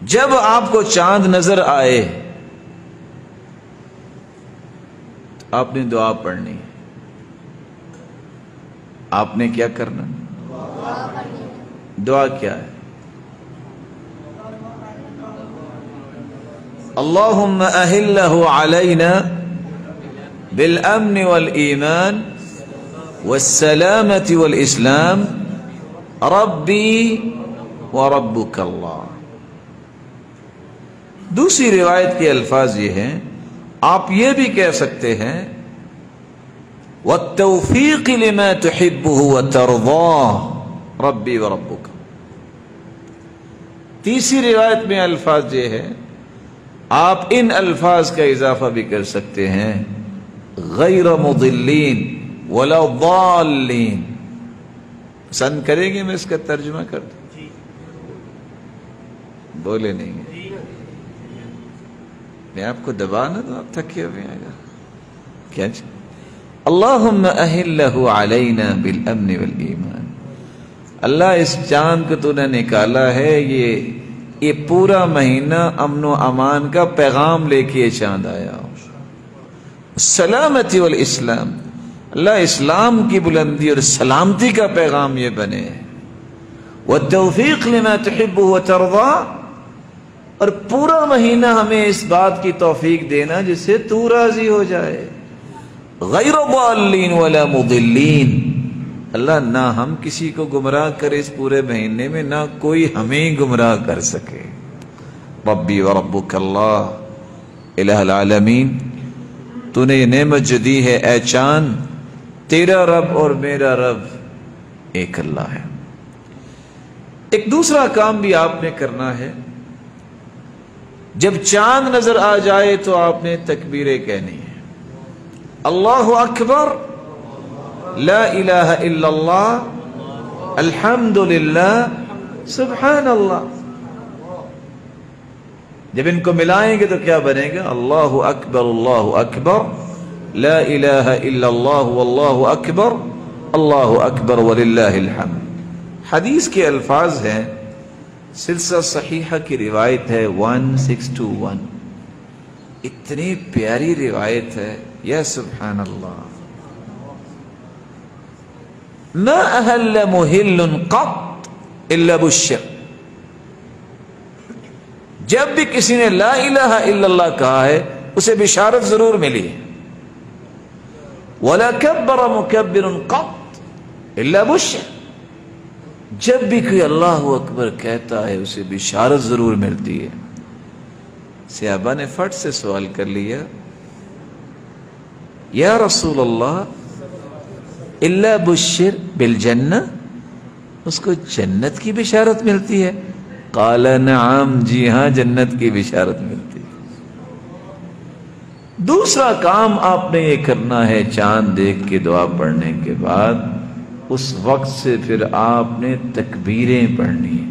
جب آپ کو چاند نظر آئے تو آپ نے دعا پڑھنی. آپ نے کیا کرنا؟ دعا کیا ہے؟ اللہم اہلہ علینا بالامن والایمان والسلامة والاسلام ربی وربک اللہ. دوسری روایت کے الفاظ یہ ہیں، آپ یہ بھی کہہ سکتے ہیں والتوفیق لما تحبه وترضاه ربی وربک. تیسری روایت میں الفاظ یہ ہے، آپ ان الفاظ کا اضافہ بھی کر سکتے ہیں غیر مضلین ولا ضالین. پسند کریں گے میں اس کا ترجمہ کر دوں؟ بولے نہیں، میں آپ کو دبا نہ دوں، آپ تھکے ہوئے آئے گا کیا جی. اللہم اہلہ علینا بالامن والایمان. اللہ اس چاند کو تو نے نکالا ہے، یہ پورا مہینہ امن و امان کا پیغام لے کے یہ چاند آیا. سلامتی والاسلام، اللہ اسلام کی بلندی اور سلامتی کا پیغام یہ بنے. والتوفیق لما تحب وترضى، اور پورا مہینہ ہمیں اس بات کی توفیق دینا جس سے تو راضی ہو جائے. غیر ضالین ولا مضلین، اللہ نہ ہم کسی کو گمراہ کرے اس پورے مہینے میں، نہ کوئی ہمیں گمراہ کر سکے. ربی وربک اللہ الہ العالمین، تو نے یہ نعمت جو دی ہے اے چاند، تیرا رب اور میرا رب ایک اللہ ہے. ایک دوسرا کام بھی آپ نے کرنا ہے، جب چاند نظر آ جائے تو آپ نے تکبیریں کہنی ہیں. اللہ اکبر، لا الہ الا اللہ، الحمد للہ، سبحان اللہ. جب ان کو ملائیں گے تو کیا بنے گا؟ اللہ اکبر، لا الہ الا اللہ واللہ اکبر، اللہ اکبر وللہ الحمد. حدیث کے الفاظ ہیں، سلسلہ صحیحہ کی روایت ہے 1621. اتنی پیاری روایت ہے، یا سبحان اللہ. ما اہل محل قط الا بشر، جب بھی کسی نے لا الہ الا اللہ کہا ہے اسے بشارت ضرور ملی ہے. ولا کبر مکبر قط الا بشر، جب بھی کوئی اللہ اکبر کہتا ہے اسے بشارت ضرور ملتی ہے. صحابہ نے فٹ سے سوال کر لیا، یا رسول اللہ الا بشر بالجنہ، اس کو جنت کی بشارت ملتی ہے؟ قال نعم، جی ہاں، جنت کی بشارت ملتی ہے. دوسرا کام آپ نے یہ کرنا ہے، چاند دیکھ کے دعا پڑھنے کے بعد اس وقت سے پھر آپ نے تکبیریں پڑھنی ہیں.